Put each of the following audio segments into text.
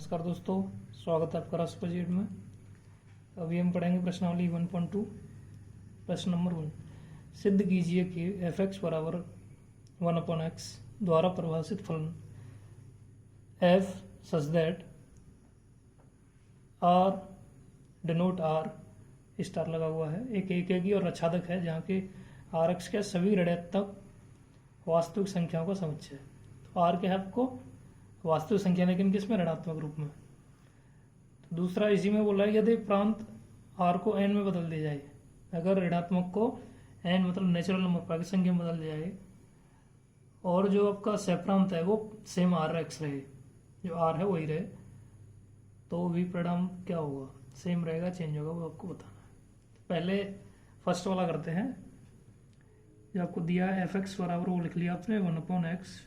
नमस्कार दोस्तों, स्वागत है आपका राष्ट्रपति में। अभी हम पढ़ेंगे प्रश्नावली 1.2। प्रश्न नंबर 1, सिद्ध कीजिए कि f(x) बराबर 1/x द्वारा परिभाषित फलन f such that r denote r star लगा हुआ है एक एकेकी और रक्षादक है जहाँ के rx के सभी ऋणात्मक वास्तविक संख्याओं का समुच्चय है। तो r के है आपको वास्तविक संख्या, लेकिन किसमें? ऋणात्मक रूप में। तो दूसरा इसी में बोला है यदि प्रांत r को n में बदल दिया जाए, अगर ऋणात्मक को n मतलब नेचुरल नंबर प्राकृतिक संख्या में बदल दिया जाए और जो आपका सहप्रांत है वो सेम r(x) रहे, जो r है वही रहे, तो भी परिणाम क्या होगा? सेम रहेगा, चेंज होगा, वो आपको बताना है। पहले फर्स्ट वाला करते हैं। जो आपको दिया है f(x) बराबर, वो लिख लिया आपने 1/x,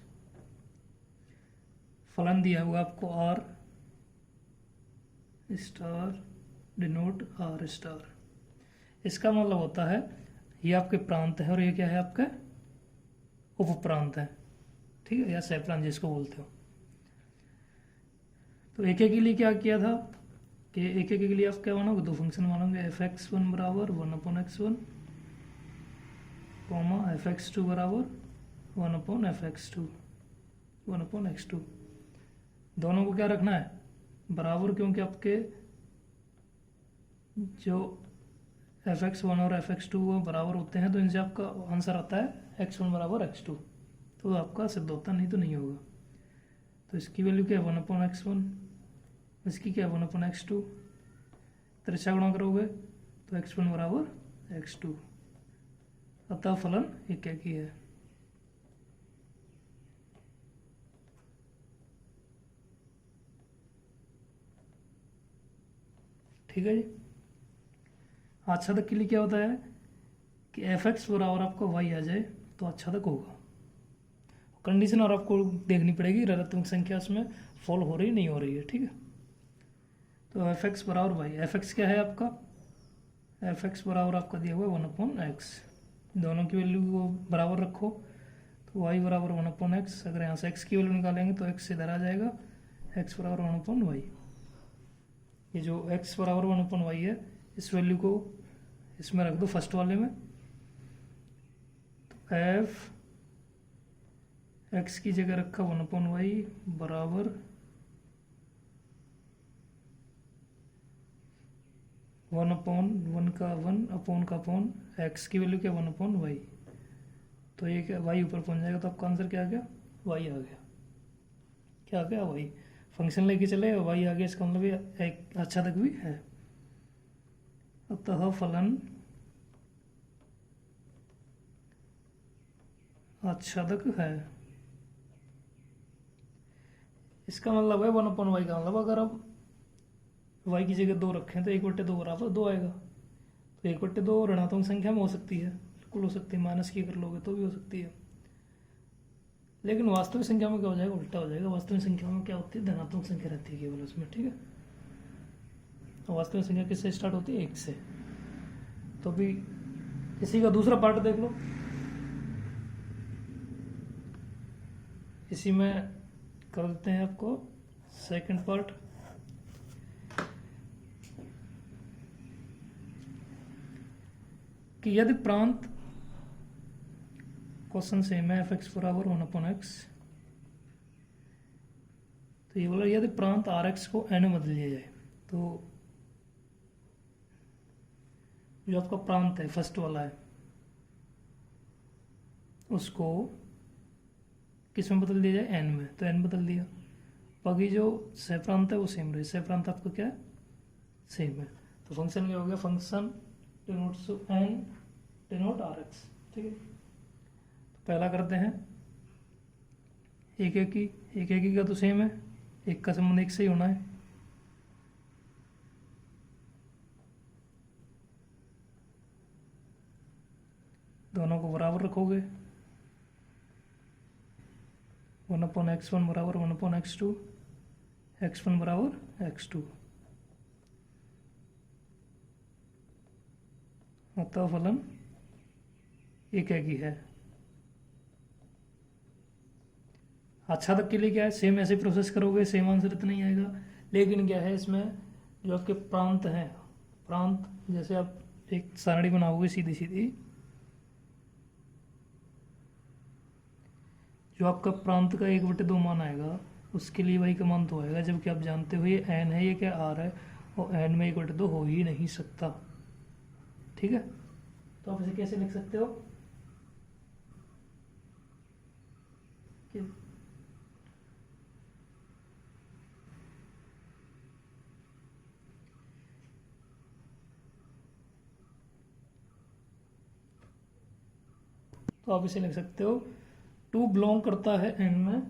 फलन दिया हुआ आपको r star denote r star. इसका मतलब होता है ये आपके प्रांत है और ये क्या है? आपका उपप्रांत है, ठीक है, या सहप्रांत जिसको बोलते हो। तो एक के लिए क्या किया था कि एक के लिए आप क्या मानोगे? दो फंक्शन मानोगे, f(x1) बराबर 1/x1 f(x2) बराबर 1/f(x2) 1/x2। दोनों को क्या रखना है? बराबर, क्योंकि आपके जो f(x1) और f(x2) बराबर होते हैं तो इनसे आपका आंसर आता है x1 बराबर x2, तो आपका सिद्ध होता, नहीं तो नहीं होगा। तो इसकी वैल्यू क्या है? 1/x1, इसकी क्या है? 1/x2। त्रिशा गुणा करोगे तो x1 बराबर x2, अतः फलन एक ही है। ठीक है जी। आच्छादक के लिए क्या होता है कि f(x) बराबर आपका y आ जाए तो आच्छादक होगा। कंडीशन और आपको देखनी पड़ेगी ऋणात्मक संख्या उसमें फॉल हो रही नहीं हो रही है, ठीक है। तो f(x) बराबर y, f(x) क्या है आपका? f(x) बराबर आपका दिया हुआ 1/x, दोनों की वैल्यू को बराबर रखो तो y बराबर 1/x। अगर यहाँ से x की वैल्यू निकालेंगे तो x इधर आ जाएगा, x बराबर 1/y। ये जो x बराबर 1/y है, इस वैल्यू को इसमें रख दो फर्स्ट वाले में, तो f x की जगह रखा 1/y बराबर 1/1 का 1 अपॉन का अपॉन x की वैल्यू क्या? 1/y। तो ये क्या? y ऊपर पहुंच जाएगा, तो आपका आंसर क्या आ गया? y आ गया। क्या आ गया? y। फंक्शन लेके चले y आ गया, इसका मतलब एक आच्छादक भी है, अतः फलन आच्छादक है। इसका मतलब है 1/y का मतलब अगर आप y की जगह 2 रखें तो 1/2 बराबर 2 आएगा। तो 1/2 ऋणात्मक संख्या में हो सकती है, बिल्कुल हो सकती है, माइनस की अगर लोगे तो भी हो सकती है। लेकिन वास्तविक संख्या में क्या हो जाएगा? उल्टा हो जाएगा। वास्तविक संख्या में क्या होती है? धनात्मक संख्या रहती है केवल उसमें, ठीक है। और वास्तविक संख्या किससे स्टार्ट होती है? 1 से। तो अभी इसी का दूसरा पार्ट देख लो। इसी में कर देते हैं आपको सेकंड पार्ट। कि यदि प्रांत, क्वेश्चन सेम है, f(x) बराबर 1/x, तो ये बोला यदि प्रांत rx को n में बदल दिया जाए, तो जो आपका प्रांत है फर्स्ट वाला है उसको किस में बदल दिया जाए? n में, तो n बदल दिया। बाकी जो सहप्रांत है वो सेम रहे, सहप्रांत आपका क्या है? सेम है। तो फंक्शन क्या हो गया? Function denotes n denote rx, ठीक है। तो पहला करते हैं एक का तो सेम है, एक का संबंध एक से ही होना है। दोनों को बराबर रखोगे, 1/x1 बराबर 1/x2, x1 बराबर x2, अतः फलन एक ही है। आच्छादक के लिए क्या है? सेम ऐसे प्रोसेस करोगे, सेम आंसर इतना ही आएगा। लेकिन क्या है इसमें, जो आपके प्रांत हैं, प्रांत जैसे आप एक सारणी बनाओगे सीधी सीधी, जो आपका प्रांत का 1/2 मान आएगा उसके लिए वही का मान तो आएगा, जबकि आप जानते हो ये एन है, ये क्या आर है, और एन में 1/2 हो ही नहीं सकता। ठीक है, तो आप इसे कैसे लिख सकते हो कि तो आप इसे लिख सकते हो 2 बिलोंग करता है एन में,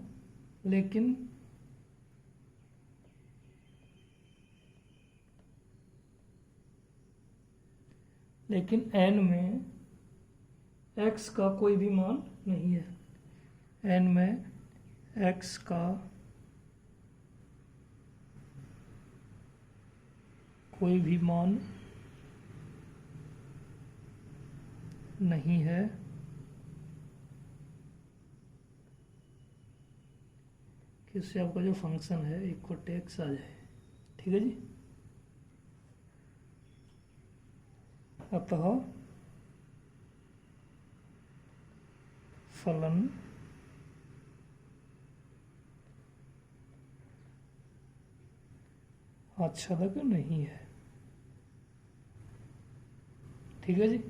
लेकिन एन में x का कोई भी मान नहीं है। एन में x का कोई भी मान नहीं है, कि इससे आपका जो फंक्शन है x आ जाए। ठीक है जी, अतः फलन आच्छादक नहीं है। ठीक है जी,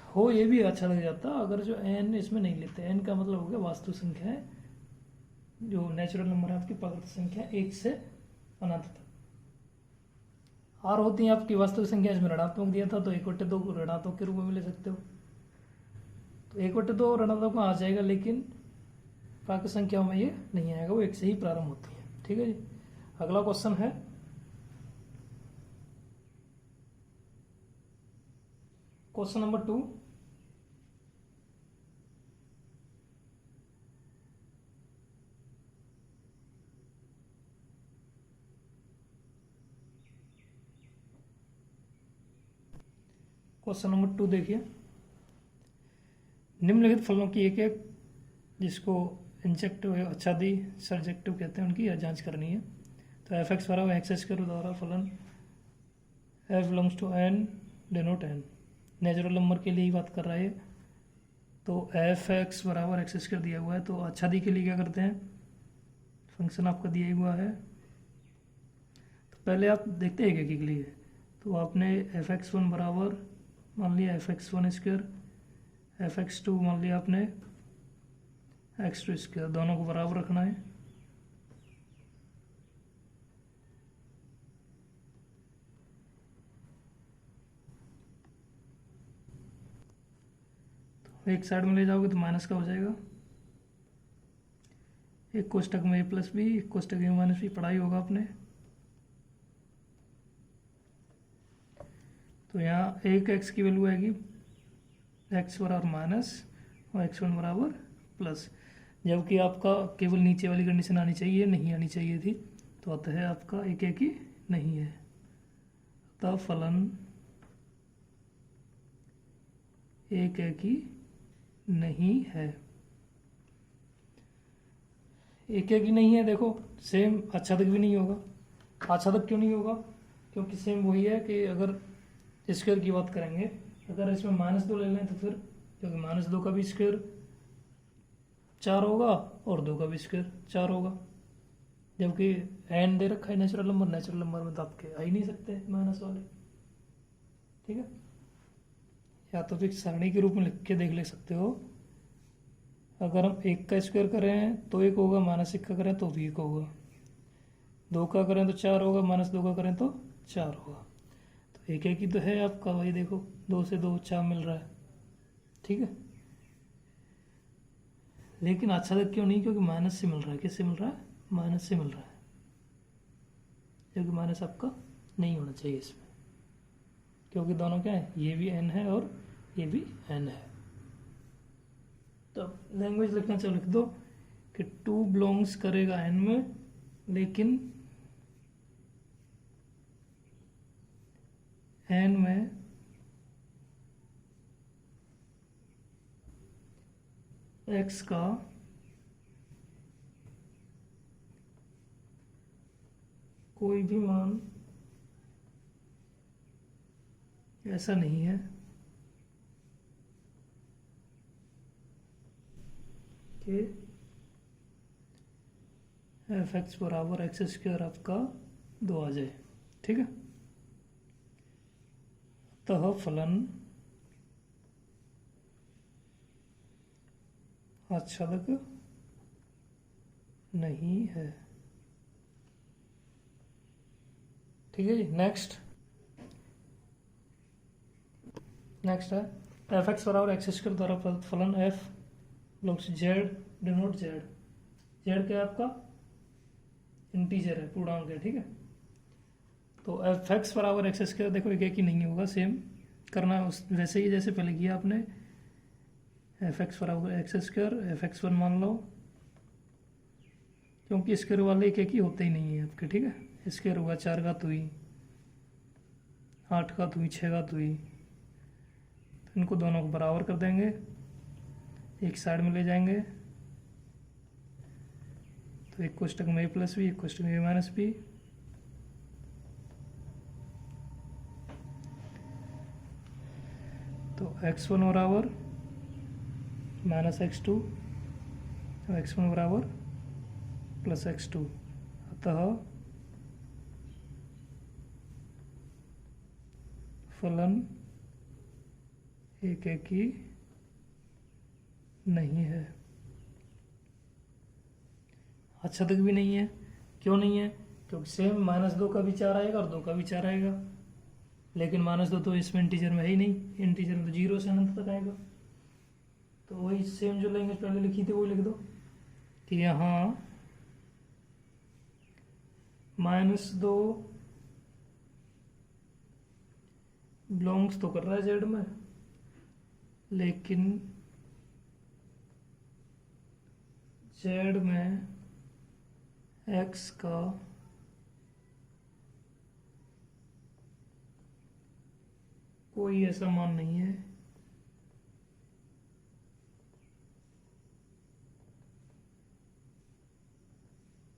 हो ये भी अच्छा लग जाता अगर जो एन इसमें नहीं लेते। एन का मतलब हो गया वास्तु संख्या है, जो नेचुरल नंबर है आपकी प्राकृत संख्या 1 से अनंत तक। आर होती है आपकी वास्तविक संख्या, इसमें ऋणात्मक दिया था तो 1/2 ऋणात्मक के रूप में ले सकते हो, तो 1/2 ऋणात्मक में आ जाएगा, लेकिन प्राकृत संख्याओं में ये नहीं आएगा, वो 1 से ही प्रारंभ होती है। ठीक है जी, अगला क्वेश्चन है क्वेश्चन नंबर 2। क्वेश्चन नंबर 2 देखिए, निम्नलिखित फलों की एक एक, जिसको इंजेक्टिव आच्छादी सर्जेक्टिव कहते हैं, उनकी जांच करनी है। तो एफ एक्स बराबर एक्स स्क्वायर द्वारा फलन f belongs to N denote N, natural number के लिए ही बात कर रहा है। तो एफ एक्स बराबर एक्स स्क्वायर दिया हुआ है, तो आच्छादी के लिए क्या करते हैं, फंक्शन आपका दिया ही हुआ है, तो पहले आप देखते हैं एक के लिए। तो आपने एफ एक्स वन बराबर मान लिया f x one square, f x two मान लिया आपने एक्स टू स्क्वायर, दोनों को बराबर रखना है। तो एक साइड में ले जाओगे तो माइनस का हो जाएगा, एक कोष्टक में ए प्लस बी, एक कोष्टक में माइनस बी, पढ़ाई होगा आपने। तो यहाँ एक एक्स की वैल्यू आएगी एक्स बराबर माइनस और एक्स वन बराबर प्लस, जबकि आपका केवल नीचे वाली कंडीशन आनी चाहिए, नहीं आनी चाहिए थी, तो अतः आपका एक ही नहीं है। अतः फलन एक ही नहीं है। एक ही नहीं है, देखो सेम आच्छादक भी नहीं होगा। आच्छादक क्यों नहीं होगा, क्योंकि सेम वही है कि अगर स्क्वायर की बात करेंगे, अगर इसमें -2 ले लें तो फिर, क्योंकि -2 का भी स्क्वायर 4 होगा और 2 का भी स्क्वायर 4 होगा, जबकि एन दे रखा है नेचुरल नंबर में तो आपके आ ही नहीं सकते माइनस वाले। ठीक है, या तो फिर सारणी के रूप में लिख के देख ले सकते हो, अगर हम 1 का स्क्वायर करें तो 1 होगा, -1 का करें तो भी 1 होगा, 2 का करें तो 4 होगा, -2 का करें तो 4 होगा। तो एक ही तो है आपका, वही देखो 2 से 2 4 मिल रहा है। ठीक है, लेकिन आच्छादक क्यों नहीं, क्योंकि माइनस से मिल रहा है। किससे मिल रहा है, माइनस से मिल रहा है, क्योंकि माइनस आपका नहीं होना चाहिए इसमें, क्योंकि दोनों क्या है, ये भी एन है और ये भी एन है। तो लैंग्वेज लिखना चाहो लिख दो कि 2 बिलोंग्स करेगा एन में, लेकिन एन में एक्स का कोई भी मान ऐसा नहीं है कि एफ एक्स बराबर एक्स स्क्वायर आपका 2 आ जाए। ठीक है, अतः फलन आच्छादक नहीं है। ठीक है जी। नेक्स्ट है एफ एक्स बराबर एक्स स्क्वायर द्वारा प्रदत्त फलन f belongs Z denote Z. Z क्या है आपका? इंटीजर है, पूर्णांक है। ठीक है, तो एफ एक्स बराबर एक्स स्क्वायर, देखो एक ही नहीं होगा, सेम करना है उस वैसे ही जैसे पहले किया आपने। एफ एक्स बराबर x square, f x one मान लो, क्योंकि स्क्वायर वाले एक ही होते ही नहीं है आपके। ठीक है, स्क्वायर हुआ 4 घात हुई, 8 घात हुई, 6 घात हुई, तो इनको दोनों को बराबर कर देंगे, एक साइड में ले जाएंगे, तो एक कोष्टक में ए प्लस बी, एक कोष्टक में ए माइनस बी। तो x1 बराबर माइनस x2, x1 बराबर प्लस x2, अतः फलन एक ही नहीं है, अच्छा तक भी नहीं है। क्यों नहीं है? क्योंकि सेम -2 का भी 4 आएगा और 2 का भी 4 आएगा, लेकिन -2 तो इसमें इंटीजर में है ही नहीं, इंटीजर में तो 0 से अनंत तक आएगा। तो वही सेम जो लैंग्वेज पहले लिखी थी वो लिख दो कि यहाँ -2 बिलोंग्स तो कर रहा है जेड में, लेकिन जेड में एक्स का कोई ऐसा मान नहीं है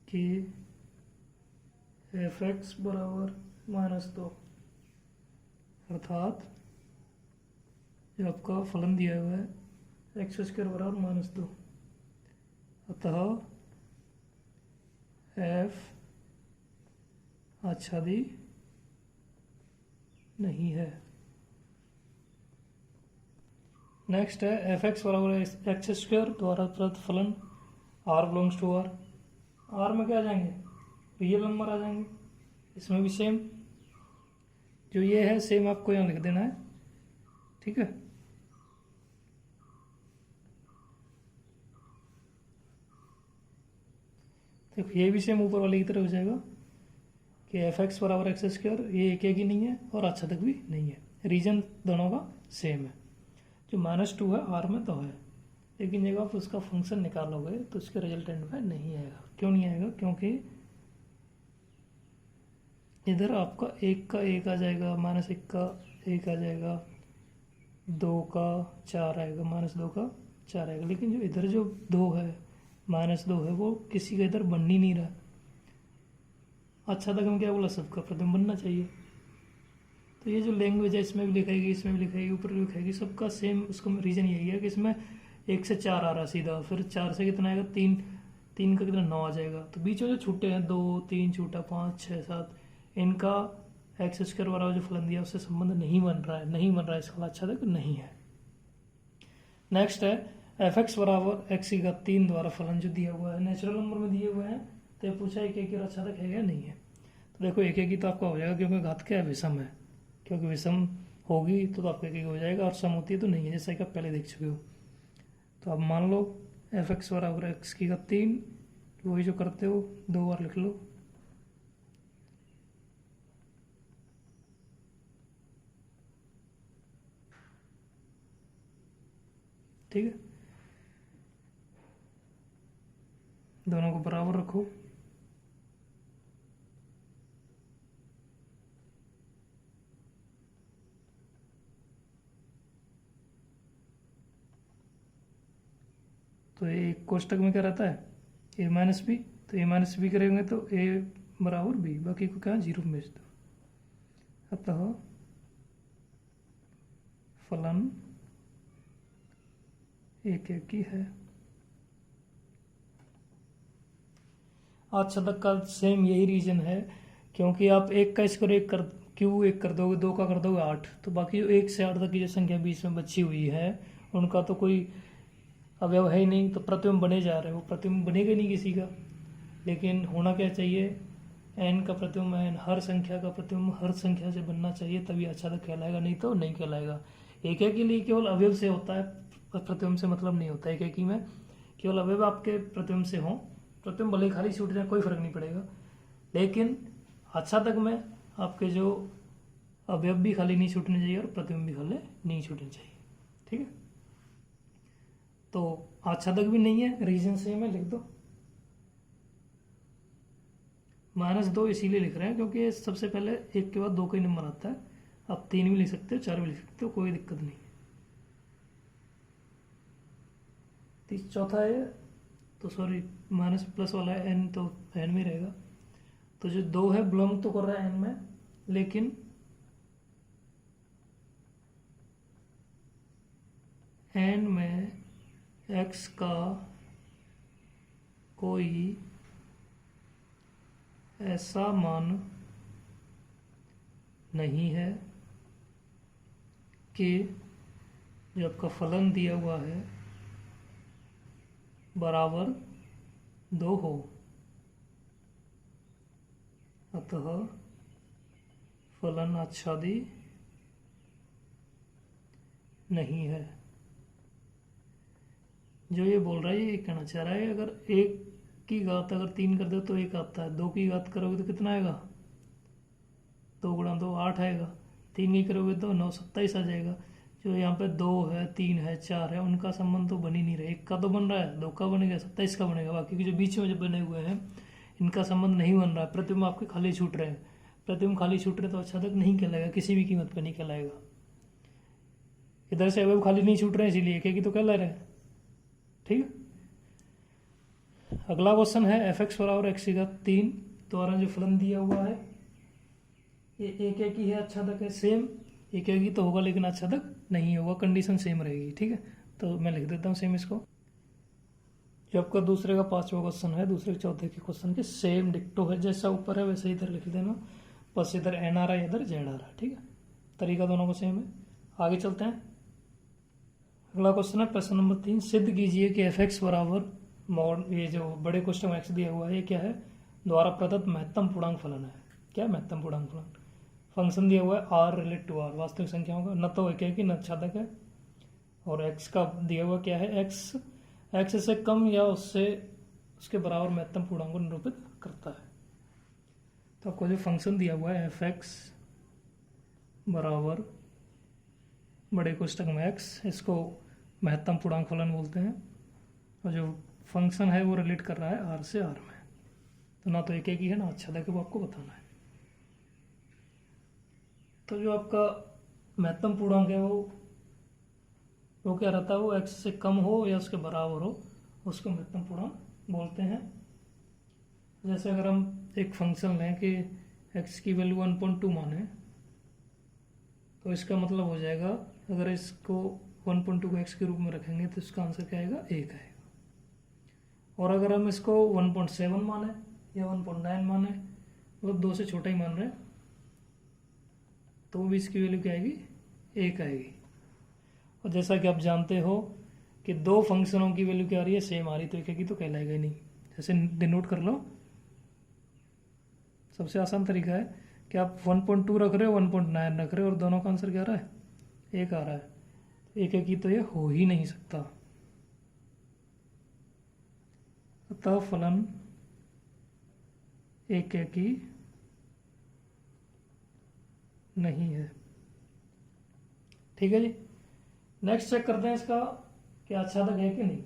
कि एफ एक्स बराबर -2, अर्थात जो आपका फलन दिया हुआ है एक्स स्क्वायर बराबर -2, अतः एफ आच्छादी नहीं है। नेक्स्ट है एफ एक्स बराबर एक्स स्क्वायर द्वारा प्रदत्त फलन R belongs to R. R में क्या आ जाएंगे? रियल नंबर आ जाएंगे। इसमें भी सेम जो ये है सेम आपको यहाँ लिख देना है। ठीक है, देखो ये भी सेम ऊपर वाले की तरह हो जाएगा कि एफ एक्स बराबर एक्स स्क्वायर, ये एक ही नहीं है और अच्छा तक भी नहीं है, रीजन दोनों का सेम है। जो -2 है आर में तो है, लेकिन जब आप उसका फंक्शन निकालोगे तो उसके रिजल्टेंट में नहीं आएगा। क्यों नहीं आएगा? क्योंकि इधर आपका 1 का 1 आ जाएगा, -1 का 1 आ जाएगा, 2 का 4 आएगा, -2 का 4 आएगा, लेकिन जो इधर जो 2 है -2 है वो किसी का इधर बन ही नहीं रहा। अच्छा तक हम क्या बोला, सबका प्रथम बनना चाहिए। तो ये जो लैंग्वेज है इसमें भी लिखाएगी, इसमें भी लिखाएगी, ऊपर भी लिखाएगी, सबका सेम उसका रीजन यही है कि इसमें 1 से 4 आ रहा सीधा, फिर 4 से कितना आएगा, 3, 3 का कितना 9 आ जाएगा। तो बीच में जो छूटे हैं 2, 3 छूटा, 5, 6, 7, इनका एक्स स्क्वायर वाला जो फलन दिया उससे संबंध नहीं बन रहा है, नहीं बन रहा है, इसका अच्छा तक नहीं है। नेक्स्ट है एफ एक्स बराबर एक्स की घात 3 द्वारा फलन जो दिया हुआ है, नेचुरल नंबर में दिए हुए हैं, तो ये पूछा एक की अच्छा तक है या नहीं है। तो देखो एक की तो आपका हो जाएगा, क्योंकि घात क्या है, विषम है, क्योंकि विषम होगी तो आपका एक हो जाएगा, और सम होती है तो नहीं है, जैसा कि आप पहले देख चुके हो। तो अब मान लो एफ एक्स बराबर एक्स की घात 3, वही जो करते हो 2 बार लिख लो। ठीक है, दोनों को बराबर रखो। तो ये कोष्टक में क्या रहता है, a-b, तो a-b करेंगे तो a बराबर बी, बाकी को क्या जीरो में भेज दो। अतः फलन एक ही है। आच्छादक का सेम यही रीजन है, क्योंकि आप एक का स्क्वायर एक कर क्यू एक कर दोगे, दो का कर दोगे 8, तो बाकी जो 1 से 8 तक की जो संख्या बीच में बची हुई है उनका तो कोई अवयव है ही नहीं, तो प्रतिबिंब बने जा रहे हैं, वो प्रतिबिंब बनेगा नहीं किसी का। लेकिन होना क्या चाहिए, n का प्रतिबिंब n, हर संख्या का प्रतिबिंब हर संख्या से बनना चाहिए, तभी आच्छादक कहलाएगा, नहीं तो नहीं कहलाएगा। एक के लिए केवल अवयव से होता है, प्रतिबिंब से मतलब नहीं होता। एक में केवल अवयव आपके प्रतिबिंब से हों, प्रतिबिंब भले खाली छूट जाए कोई फर्क नहीं पड़ेगा, लेकिन आच्छादक में आपके जो अवयव भी खाली नहीं छूटने चाहिए और प्रतिबिंब भी खाली नहीं छूटने चाहिए। ठीक है, तो आच्छादक भी नहीं है, रीजन सेम है, लिख दो। -2 इसीलिए लिख रहे हैं क्योंकि ये सबसे पहले एक के बाद 2 का ही नंबर आता है। आप 3 भी लिख सकते हो, 4 भी लिख सकते हो, कोई दिक्कत नहीं। चौथा है तो सॉरी माइनस प्लस वाला है, n तो n में रहेगा, तो जो 2 है बिलोंग तो कर रहा है n में, लेकिन n में x का कोई ऐसा मान नहीं है कि जो आपका फलन दिया हुआ है बराबर 2 हो। अतः फलन आच्छादी नहीं है। जो ये बोल रहा है ये कहना चाह रहा है, अगर 1 की घात अगर 3 कर दो तो 1 आता है, 2 की घात करोगे तो कितना आएगा, 2 गुणा 2 8 आएगा, 3 की करोगे तो 9 27 आ जाएगा। जो यहाँ पे 2 है 3 है 4 है उनका संबंध तो बन ही नहीं रहा, 1 का तो बन रहा है, 2 का बनेगा 27 का बनेगा, बाकी के जो बीच में जो बने हुए हैं इनका संबंध नहीं बन रहा है। प्रतिबिंब आपके खाली छूट रहे हैं, प्रतिबिंब खाली छूट रहे तो आच्छादक नहीं कहलाएगा, किसी भी कीमत पर नहीं कहलाएगा। इधर से अवयव खाली नहीं छूट रहे हैं इसीलिए एक ही तो कहला रहे हैं। ठीक है, अगला क्वेश्चन है f(x) बराबर x की घात 3 द्वारा जो फलन दिया हुआ है ये एक ही है, आच्छादक है, सेम एक ही तो होगा लेकिन आच्छादक नहीं होगा, कंडीशन सेम रहेगी। ठीक है, तो मैं लिख देता हूँ सेम इसको। जो आपका दूसरे का 5वां क्वेश्चन है, दूसरे के चौथे के क्वेश्चन के सेम डिक्टो है, जैसा ऊपर है वैसे इधर लिख देना, बस इधर n आ रहा है इधर z आ रहा है। ठीक है, तरीका दोनों का सेम है। आगे चलते हैं, अगला क्वेश्चन है प्रश्न नंबर 3, सिद्ध कीजिए कि f(x) बराबर मॉड, ये जो बड़े क्वेश्चन में x दिया हुआ है ये क्या है, द्वारा प्रदत्त महत्तम पूर्णांक फलन है। क्या महत्तम पूर्णांक फलन, फंक्शन दिया हुआ है r रिलेट टू r, वास्तविक संख्याओं का, न तो एक ही न आच्छादक है, और x का दिया हुआ क्या है, x से कम या उससे उसके बराबर महत्तम पूर्णांक को निरूपित करता है। तो आपको जो फंक्शन दिया हुआ है f(x) बराबर बड़े कोष्टक में x, इसको महत्तम पूर्णांक फलन बोलते हैं, और जो फंक्शन है वो रिलेट कर रहा है r से r में, तो ना तो एक ही है ना आच्छादक है, वो आपको बताना है। तो जो आपका महत्तम पूर्णांक है वो क्या रहता है, वो x से कम हो या उसके बराबर हो उसको महत्तम पूर्णांक बोलते हैं। जैसे अगर हम एक फंक्शन लें कि x की वैल्यू 1.2 माने, तो इसका मतलब हो जाएगा अगर इसको 1.2 को x के रूप में रखेंगे तो इसका आंसर क्या आएगा, 1 आएगा। और अगर हम इसको 1.7 माने या 1.9 माने, मतलब 2 से छोटा ही मान रहे हैं, तो भी इसकी वैल्यू क्या आएगी, 1 आएगी। और जैसा कि आप जानते हो कि दो फंक्शनों की वैल्यू क्या आ रही है, सेम आ रही, तो एक ही तो कहलाएगा ही नहीं। जैसे डिनोट कर लो, सबसे आसान तरीका है कि आप 1.2 रख रहे हो 1.9 रख रहे हो और दोनों का आंसर क्या आ रहा है, 1 आ रहा है, एक ही तो ये हो ही नहीं सकता। अतः फलन एक ही नहीं है। ठीक है जी, नेक्स्ट चेक करते हैं इसका कि आच्छादक है कि नहीं।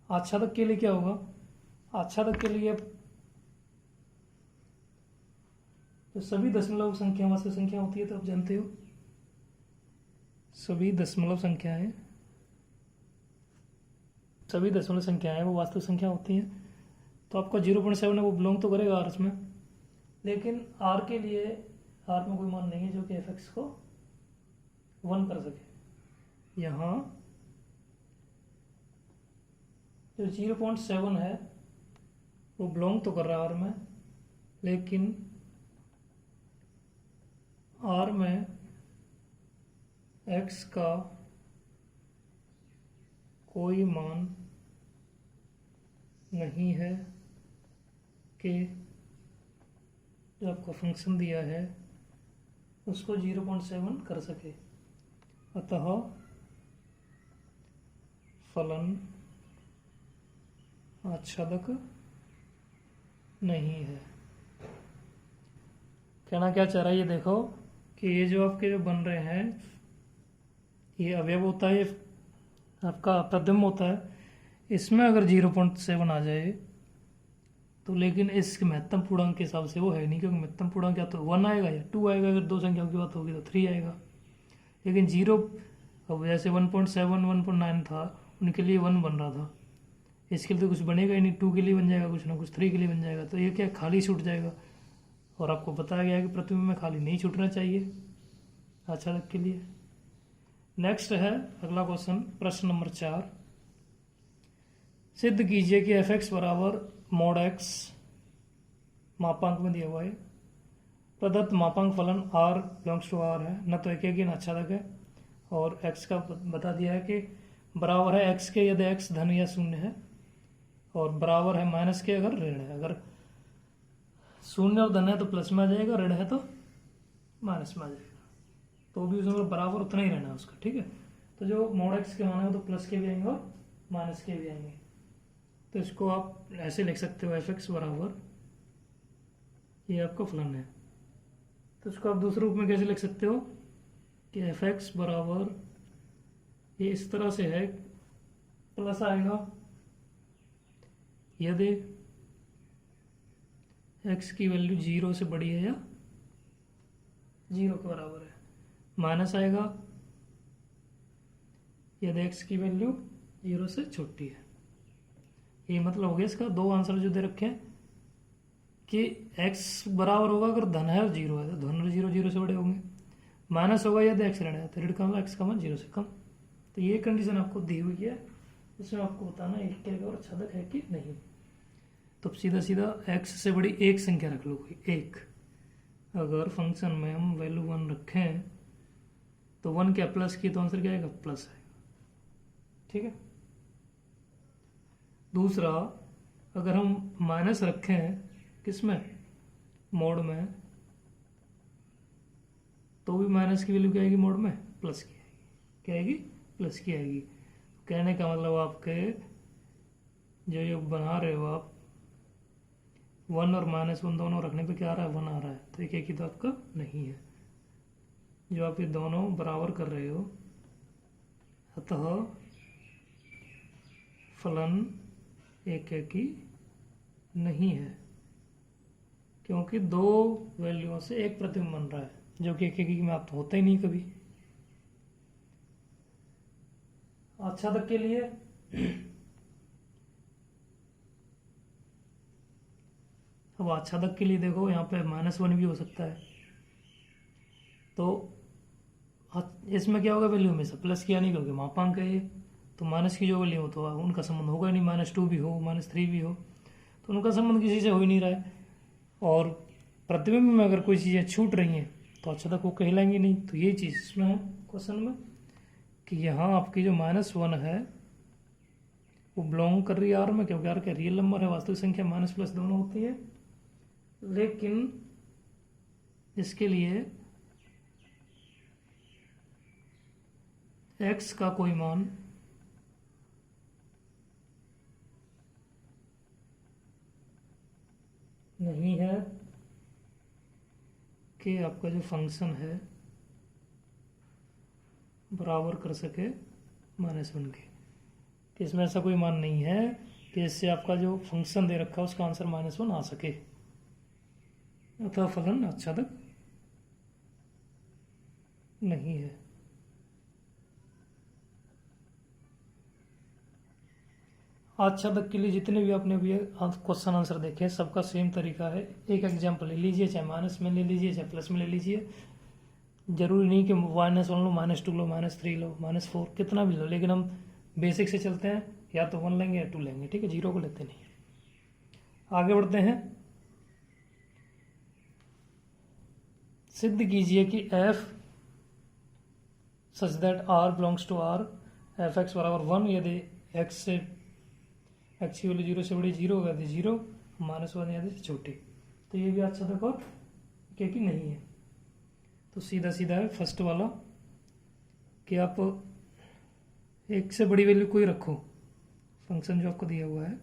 आच्छादक के लिए क्या होगा, आच्छादक के लिए तो सभी दशमलव संख्या वास्तविक संख्या होती है, तो आप जानते हो सभी दशमलव संख्याएं सभी दशमलव संख्याएं हैं वो वास्तविक संख्या होती हैं, तो आपका 0.7 है वो बिलोंग तो करेगा आर में। लेकिन आर के लिए आर में कोई मान नहीं है जो कि एफ एक्स को 1 कर सके। यहाँ जो 0.7 है वो बिलोंग तो कर रहा है आर में, लेकिन आर में एक्स का कोई मान नहीं है कि जो आपका फंक्शन दिया है उसको 0.7 कर सके। अतः फलन आच्छादक नहीं है। कहना क्या चाह रहा है ये देखो कि ये जो आपके जो बन रहे हैं ये अवयव होता है, ये आपका प्रतिबिंब होता है, इसमें अगर 0.7 आ जाए तो लेकिन इसके महत्तम पूर्णांक के हिसाब से वो है नहीं, क्योंकि महत्तम पूर्णांक या तो 1 आएगा या 2 आएगा, अगर दो संख्याओं की बात होगी तो 3 आएगा। लेकिन 0 अब जैसे 1.7 1.9 था उनके लिए 1 बन रहा था, इसके लिए तो कुछ बनेगा ही नहीं, 2 के लिए बन जाएगा कुछ ना कुछ, 3 के लिए बन जाएगा, तो ये क्या खाली छूट जाएगा। और आपको बताया गया है कि प्रतिबिंब में खाली नहीं छूटना चाहिए आच्छादक के लिए। नेक्स्ट है अगला क्वेश्चन, प्रश्न नंबर 4, सिद्ध कीजिए कि एफ एक्स बराबर मोड एक्स मापांक में दिया हुआ है, प्रदत्त मापांक फलन आर बिलोंग्स टू आर है, न तो एक न आच्छादक है, और एक्स का बता दिया है कि बराबर है एक्स के यदि एक्स धन या शून्य है, और बराबर है माइनस के अगर ऋण है। अगर शून्य और धन है तो प्लस में आ जाएगा, ऋण है तो माइनस में आ जाएगा, तो भी उसमें बराबर उतना ही रहना है उसका, ठीक है। तो जो मोड एक्स के मान है तो प्लस के भी आएंगे और माइनस के भी आएंगे, तो इसको आप ऐसे लिख सकते हो एफ एक्स बराबर ये आपका फलन है। तो इसको आप दूसरे रूप में कैसे लिख सकते हो कि एफ एक्स बराबर ये इस तरह से है, प्लस आएगा यदि एक्स की वैल्यू 0 से बड़ी है या 0 के बराबर है, माइनस आएगा यदि एक्स की वैल्यू 0 से छोटी है। ये मतलब हो गया इसका, दो आंसर जो दे रखे हैं कि एक्स बराबर होगा अगर धन है और 0 है, तो धन और 0 0 से बड़े होंगे, माइनस होगा यदि एक्स ऋण है तो ऋण का मतलब एक्स का मान 0 से कम। तो ये कंडीशन आपको दी हुई है, इसमें आपको बताना है क्या और आच्छादक है कि नहीं। तो सीधा सीधा एक्स से बड़ी एक संख्या रख लो कोई एक, अगर फंक्शन में हम वैल्यू 1 रखें तो 1 क्या प्लस की, तो आंसर क्या आएगा प्लस आएगा, ठीक है। दूसरा, अगर हम माइनस रखें किसमें, मोड में, तो भी माइनस की वैल्यू क्या आएगी मोड में, प्लस की आएगी, क्या आएगी प्लस की आएगी। कहने का मतलब आपके जो बना रहे हो आप 1 और -1 दोनों रखने पे क्या आ रहा है 1 आ रहा है, तो एक ही तो आपका नहीं है, जो आप ये दोनों बराबर कर रहे हो, अतः फलन एक ही नहीं है, क्योंकि दो वैल्यूओं से एक प्रतिबिंब बन रहा है जो कि एक में आप तो होता ही नहीं कभी। आच्छादक के लिए अब आच्छादक के लिए देखो यहाँ पे -1 भी हो सकता है, तो इसमें क्या होगा वैल्यू हमेशा प्लस की आनी, क्योंकि मापांक है ये, तो माइनस की जो वैल्यू हो तो उनका संबंध होगा नहीं, -2 भी हो -3 भी हो तो उनका संबंध किसी से हो ही नहीं रहा है। और प्रतिबिंब में अगर कोई चीज़ें छूट रही हैं तो आच्छादक वो कहलाएंगी नहीं। तो ये चीज़ इसमें है क्वेश्चन में कि यहाँ आपकी जो -1 है वो बिलोंग कर रही है आर में, क्योंकि आर का रियल नंबर है, वास्तविक संख्या माइनस प्लस दोनों होती है, लेकिन इसके लिए x का कोई मान नहीं है कि आपका जो फंक्शन है बराबर कर सके -1 के, कि इसमें ऐसा कोई मान नहीं है कि इससे आपका जो फंक्शन दे रखा है उसका आंसर -1 आ सके, अतः फलन आच्छादक नहीं है। आच्छादक के लिए जितने भी आपने भी क्वेश्चन आंसर देखे सबका सेम तरीका है। एक एग्जाम्पल ले लीजिए, चाहे माइनस में ले लीजिए चाहे प्लस में ले लीजिए, जरूरी नहीं कि -1 लो, -2 लो, -3 लो, -4 कितना भी लो, लेकिन हम बेसिक से चलते हैं, या तो 1 लेंगे या 2 लेंगे, ठीक है, 0 को लेते नहीं। आगे बढ़ते हैं। सिद्ध कीजिए कि f such that r belongs to r, f(x) बराबर 1 यदि x से x की वैल्यू 0 से बड़ी 0 होगा यदि 0, -1 यदि छोटी, तो ये भी आच्छादक और एकेकी नहीं है। तो सीधा सीधा है फर्स्ट वाला कि आप एक से बड़ी वैल्यू कोई रखो, फंक्शन जो आपको दिया हुआ है,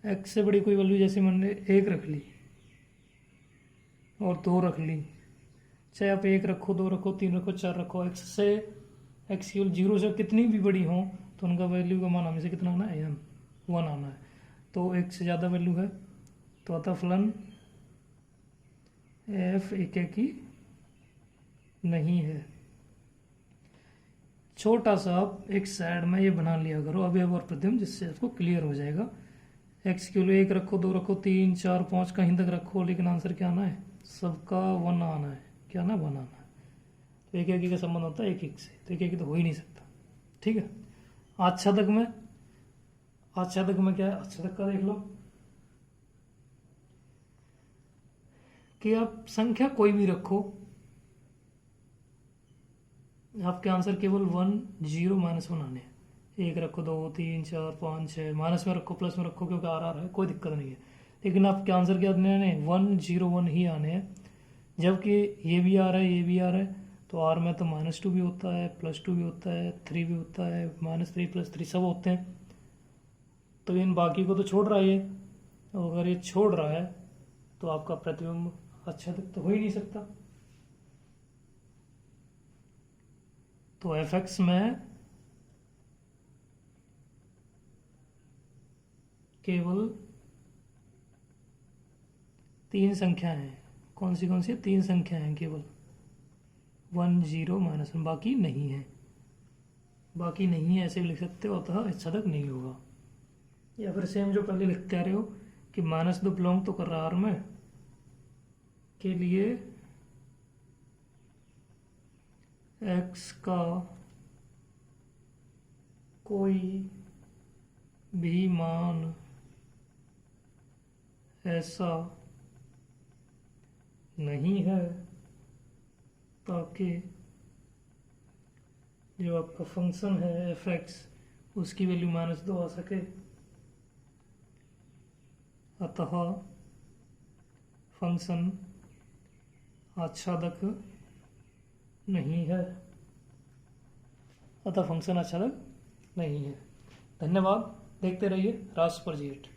एक्स से बड़ी कोई वैल्यू जैसे मैंने 1 रख ली और 2 रख ली, चाहे आप 1 रखो, 2 रखो, 3 रखो, 4 रखो, एक्स से एक्स की 0 से कितनी भी बड़ी हो तो उनका वैल्यू का मान हमेशा कितना आना है, 1 आना है। तो 1 से ज़्यादा वैल्यू है तो अतः फलन f एकेकी नहीं है। छोटा सा आप एक साइड में ये बना लिया करो अवयव और प्रथम, जिससे आपको क्लियर हो जाएगा। एक्स की वैल्यू 1 रखो, 2 रखो, 3, 4, 5 कहीं तक रखो, लेकिन आंसर क्या आना है, सबका 1 आना है। क्या ना 1 आना है। तो एकेकी का संबंध होता है एक से, तो एकेकी तो हो ही नहीं सकता, ठीक है। आच्छादक में क्या है, आच्छादक का देख लो कि आप संख्या कोई भी रखो, आपके आंसर केवल 1, 0, -1 आने हैं। 1 रखो, 2, 3, 4, 5, 6, माइनस में रखो, प्लस में रखो, क्योंकि आर है, कोई दिक्कत नहीं है, लेकिन आपके आंसर क्या आने हैं, 1, 0, 1 ही आने हैं। जबकि ये भी आ रहा है, ये भी आ रहा है, तो आर में तो -2 भी होता है, +2 भी होता है, 3 भी होता है, -3 + 3 सब होते हैं। तो इन बाकी को तो छोड़ रहा है ये, और अगर ये छोड़ रहा है तो आपका प्रतिबिंब आच्छादक तो हो ही नहीं सकता। तो f(x) में केवल 3 संख्याएं हैं। कौन सी 3 संख्याएं हैं केवल, 1, 0, -1, बाकी नहीं है। बाकी नहीं है ऐसे भी लिख सकते हो, अतः आच्छादक नहीं होगा। या फिर सेम जो पहले लिखते आ रहे हो कि -2 बिलोंग तो कर रहा आर में, के लिए x का कोई भी मान ऐसा नहीं है ताकि जो आपका फंक्शन है f(x) उसकी वैल्यू -2 आ सके, अतः फंक्शन आच्छादक नहीं है। धन्यवाद, देखते रहिए राष्ट्रपर जी8।